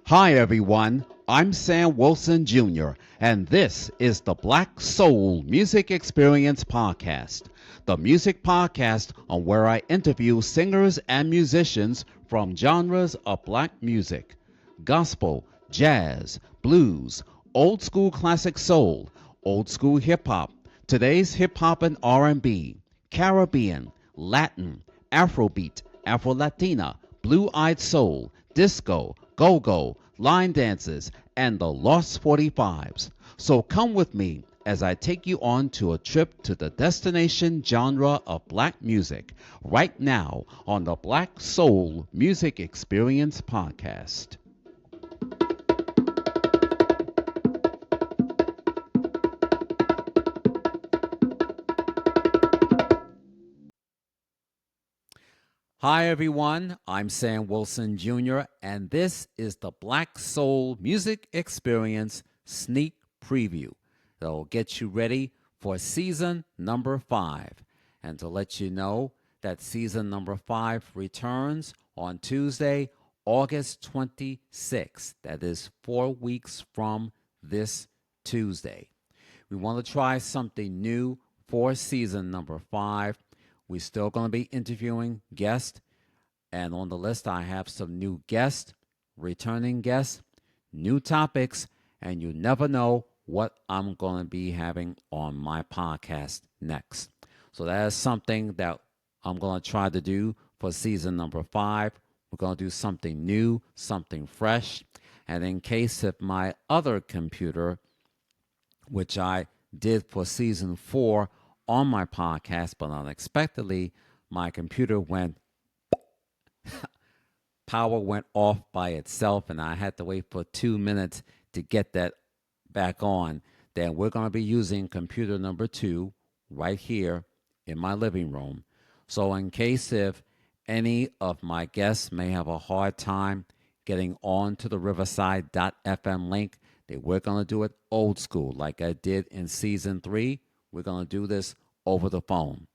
Hi, everyone. I'm Sam Wilson Jr., and this is the Black Soul Music Experience Podcast, the music podcast on where I interview singers and musicians from genres of black music: gospel, jazz, blues, old school classic soul, old school hip hop, today's hip hop and R&B, Caribbean, Latin, Afrobeat, Afro-Latina, blue-eyed soul, disco, go-go, line dances, and the Lost 45s. So come with me as I take you on to a trip to the destination genre of black music right now on the Black Soul Music Experience Podcast. Hi, everyone. I'm Sam Wilson Jr., and this is the Black Soul Music Experience sneak preview that will get you ready for season number 5. And to let you know that season number 5 returns on Tuesday, August 26th. That is 4 weeks from this Tuesday. We want to try something new for season number 5. We're still going to be interviewing guests, and on the list I have some new guests, returning guests, new topics, and you never know what I'm going to be having on my podcast next. So that is something that I'm going to try to do for season number 5. We're going to do something new, something fresh, and in case if my other computer, which I did for season 4 on my podcast, but unexpectedly, my computer power went off by itself, and I had to wait for 2 minutes to get that back on. Then we're going to be using computer number 2 right here in my living room. So in case if any of my guests may have a hard time getting on to the riverside.fm link, that we're going to do it old school like I did in season 3. We're going to do this over the phone.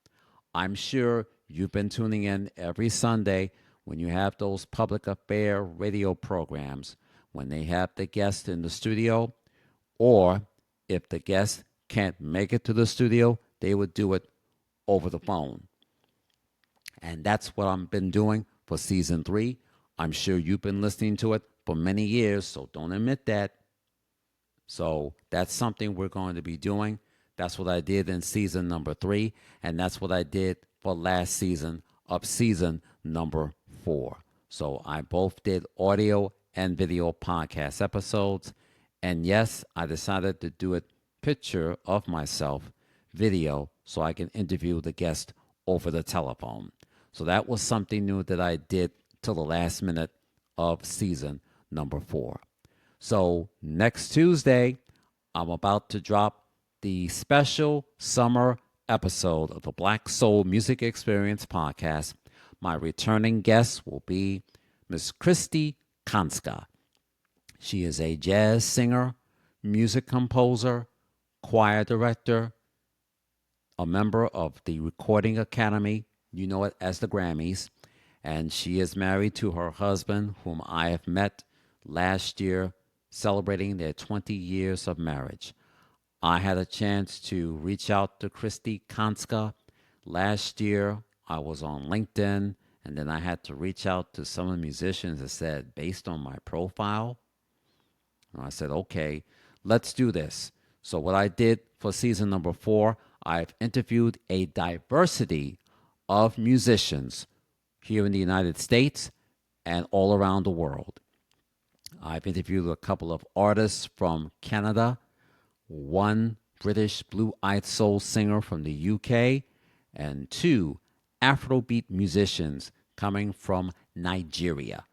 I'm sure you've been tuning in every Sunday when you have those public affair radio programs, when they have the guest in the studio, or if the guest can't make it to the studio, they would do it over the phone. And that's what I've been doing for season 3. I'm sure you've been listening to it for many years, so don't admit that. So that's something we're going to be doing. That's what I did in season number 3, and that's what I did for last season of season number 4. So I both did audio and video podcast episodes, and yes, I decided to do it picture of myself, video, so I can interview the guest over the telephone. So that was something new that I did till the last minute of season number 4. So next Tuesday, I'm about to drop the special summer episode of the Black Soul Music Experience Podcast. My returning guest will be Miss Christy Kanska. She is a jazz singer, music composer, choir director, a member of the Recording Academy, you know it as the Grammys, and she is married to her husband, whom I have met last year, celebrating their 20 years of marriage. I had a chance to reach out to Christy Kanska last year. I was on LinkedIn, and then I had to reach out to some of the musicians that said, based on my profile, and I said, okay, let's do this. So what I did for season number 4, I've interviewed a diversity of musicians here in the United States and all around the world. I've interviewed a couple of artists from Canada, one British blue-eyed soul singer from the UK, and 2 Afrobeat musicians coming from Nigeria.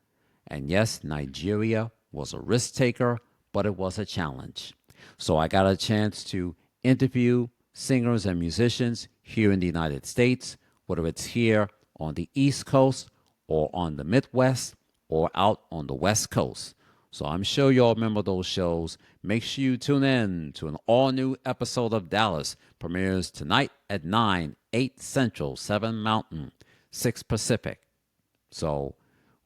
And yes, Nigeria was a risk taker, but it was a challenge. So I got a chance to interview singers and musicians here in the United States, whether it's here on the East Coast or on the Midwest or out on the West Coast. So I'm sure y'all remember those shows. Make sure you tune in to an all-new episode of Dallas. Premieres tonight at 9, 8 Central, 7 Mountain, 6 Pacific. So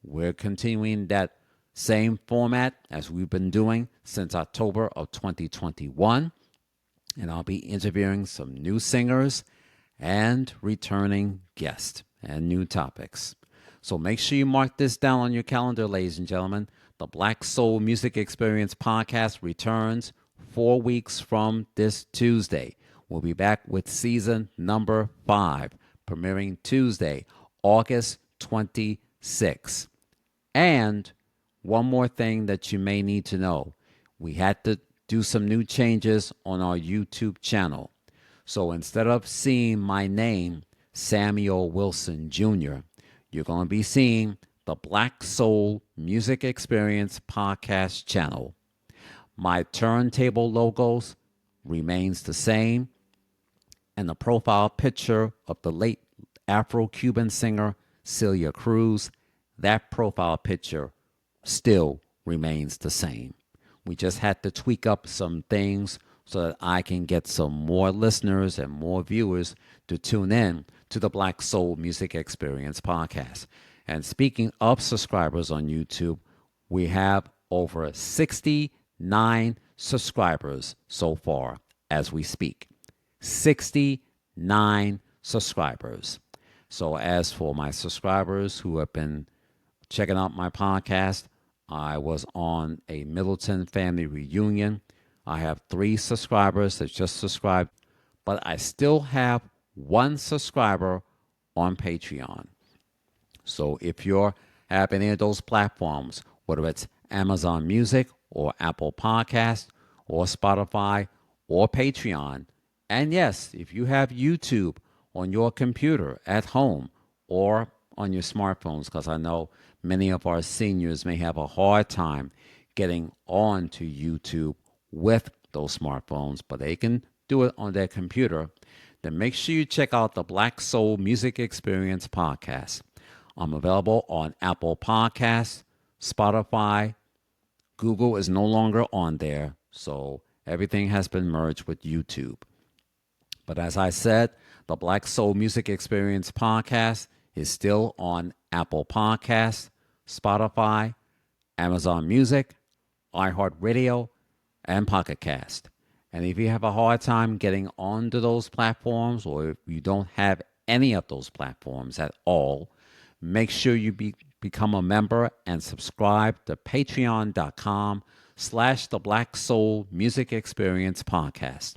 we're continuing that Same format as we've been doing since October of 2021. And I'll be interviewing some new singers and returning guests and new topics. So make sure you mark this down on your calendar, ladies and gentlemen. The Black Soul Music Experience podcast returns 4 weeks from this Tuesday. We'll be back with season number 5, premiering Tuesday, August 26th. And one more thing that you may need to know. We had to do some new changes on our YouTube channel. So instead of seeing my name, Samuel Wilson Jr., you're going to be seeing the Black Soul Music Experience podcast channel. My turntable logos remains the same, and the profile picture of the late Afro-Cuban singer Celia Cruz, that profile picture still remains the same. We just had to tweak up some things so that I can get some more listeners and more viewers to tune in to the Black Soul Music Experience podcast. And speaking of subscribers on YouTube, we have over 69 subscribers so far as we speak. 69 subscribers. So as for my subscribers who have been checking out my podcast, I was on a Middleton family reunion. I have 3 subscribers that just subscribed, but I still have 1 subscriber on Patreon. So if you have any of those platforms, whether it's Amazon Music or Apple Podcast or Spotify or Patreon, and yes, if you have YouTube on your computer at home or on your smartphones, because I know many of our seniors may have a hard time getting on to YouTube with those smartphones, but they can do it on their computer, then make sure you check out the Black Soul Music Experience podcast. I'm available on Apple Podcasts, Spotify. Google is no longer on there, so everything has been merged with YouTube. But as I said, the Black Soul Music Experience podcast is still on Apple Podcasts, Spotify, Amazon Music, iHeartRadio, and Pocket Cast. And if you have a hard time getting onto those platforms, or if you don't have any of those platforms at all, make sure you become a member and subscribe to patreon.com/the Black Soul Music Experience podcast.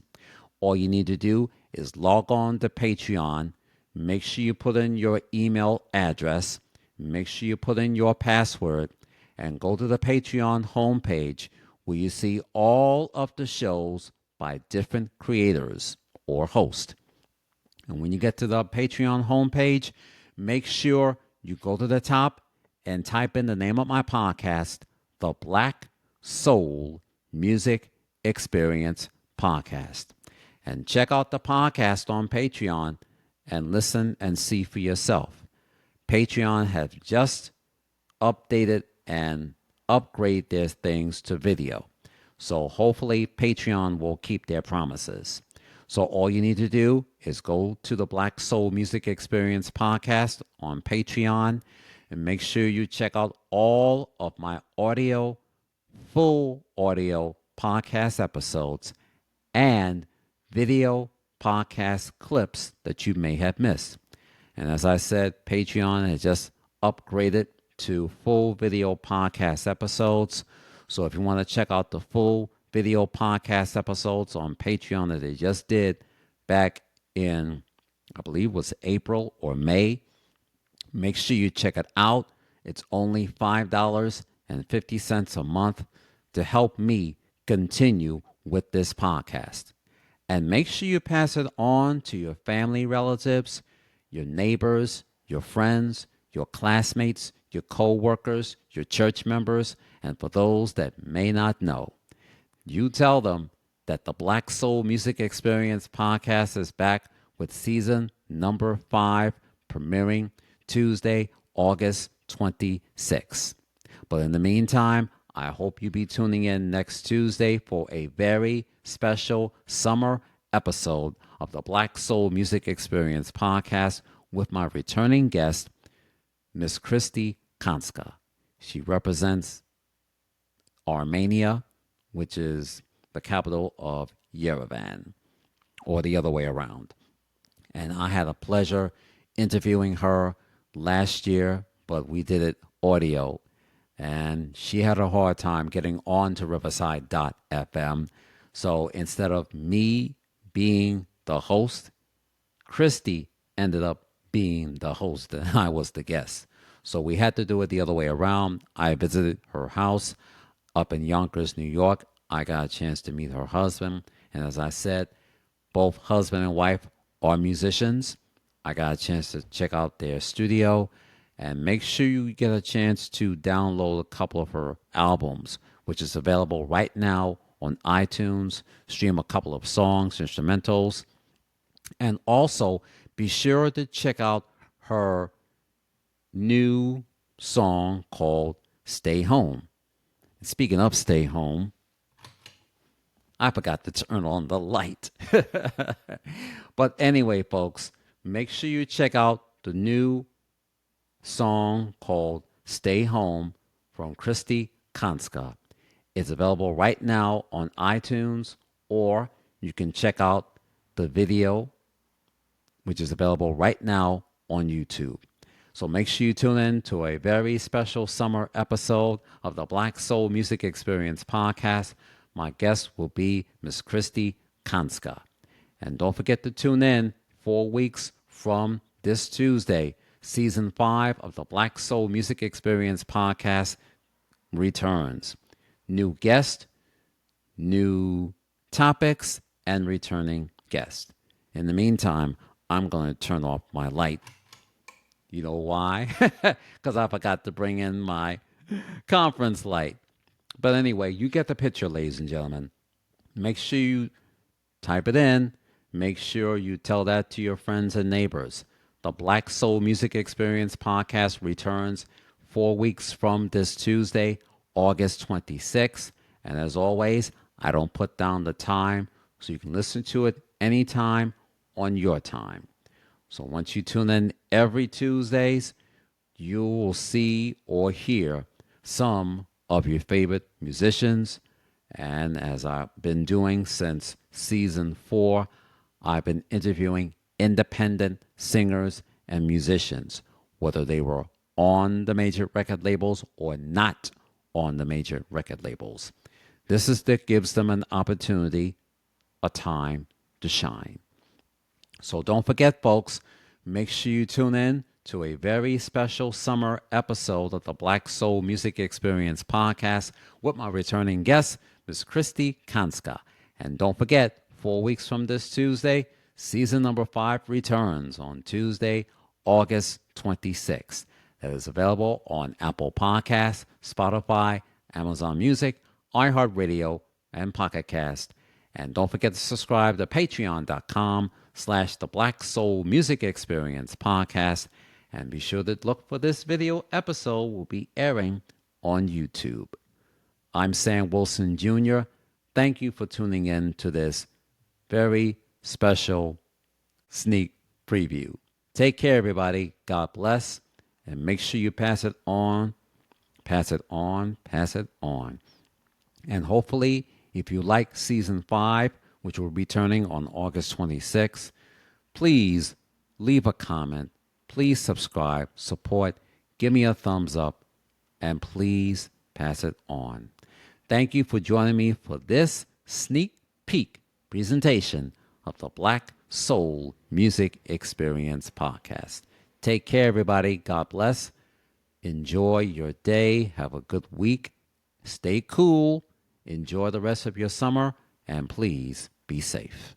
All you need to do is log on to Patreon. Make sure you put in your email address. Make sure you put in your password and go to the Patreon homepage where you see all of the shows by different creators or hosts. And when you get to the Patreon homepage, make sure you go to the top and type in the name of my podcast, the Black Soul Music Experience Podcast. And check out the podcast on Patreon and listen and see for yourself. Patreon has just updated and upgrade their things to video. So hopefully Patreon will keep their promises. So all you need to do is go to the Black Soul Music Experience podcast on Patreon and make sure you check out all of my full audio podcast episodes and video podcast clips that you may have missed. And as I said, Patreon has just upgraded to full video podcast episodes. So if you want to check out the full video podcast episodes on Patreon that they just did back in, I believe it was April or May, make sure you check it out. It's only $5.50 a month to help me continue with this podcast. And make sure you pass it on to your family relatives, your neighbors, your friends, your classmates, your co-workers, your church members, and for those that may not know. You tell them that the Black Soul Music Experience podcast is back with season number 5, premiering Tuesday, August 26th. But in the meantime, I hope you be tuning in next Tuesday for a very special summer episode of the Black Soul Music Experience podcast with my returning guest, Miss Christy Kanska. She represents Armenia, which is the capital of Yerevan, or the other way around. And I had a pleasure interviewing her last year, but we did it audio. And she had a hard time getting on to Riverside.fm. So instead of me being the host, Christy ended up being the host and I was the guest. So we had to do it the other way around. I visited her house up in Yonkers, New York. I got a chance to meet her husband. And as I said, both husband and wife are musicians. I got a chance to check out their studio, and make sure you get a chance to download a couple of her albums, which is available right now on iTunes. Stream a couple of songs, instrumentals, and also be sure to check out her new song called Stay Home. Speaking of Stay Home, I forgot to turn on the light. But anyway, folks, make sure you check out the new song called Stay Home from Christy Kanska. It's available right now on iTunes, or you can check out the video, which is available right now on YouTube. So make sure you tune in to a very special summer episode of the Black Soul Music Experience podcast. My guest will be Miss Christy Kanska. And don't forget to tune in 4 weeks from this Tuesday. Season 5 of the Black Soul Music Experience podcast returns. New guest, new topics, and returning guest. In the meantime, I'm going to turn off my light. You know why? Because I forgot to bring in my conference light. But anyway, you get the picture, ladies and gentlemen. Make sure you type it in. Make sure you tell that to your friends and neighbors. The Black Soul Music Experience podcast returns 4 weeks from this Tuesday, August 26th. And as always, I don't put down the time, so you can listen to it anytime on your time. So once you tune in every Tuesdays, you will see or hear some of your favorite musicians. And as I've been doing since season 4, I've been interviewing independent singers and musicians, whether they were on the major record labels or not on the major record labels. This is that gives them an opportunity, a time to shine. So don't forget, folks, make sure you tune in to a very special summer episode of the Black Soul Music Experience podcast with my returning guest, Ms. Christy Kanska. And don't forget, 4 weeks from this Tuesday, season number 5 returns on Tuesday, August 26th. That is available on Apple Podcasts, Spotify, Amazon Music, iHeartRadio, and Pocket Cast. And don't forget to subscribe to patreon.com/the Black Soul Music Experience podcast. And be sure to look for this video episode will be airing on YouTube. I'm Sam Wilson Jr. Thank you for tuning in to this very special sneak preview. Take care, everybody. God bless. And make sure you pass it on, pass it on, pass it on. And hopefully, if you like season 5, which will be returning on August 26th, please leave a comment. Please subscribe, support, give me a thumbs up, and please pass it on. Thank you for joining me for this sneak peek presentation of the Black Soul Music Experience podcast. Take care, everybody. God bless. Enjoy your day. Have a good week. Stay cool. Enjoy the rest of your summer. And please be safe.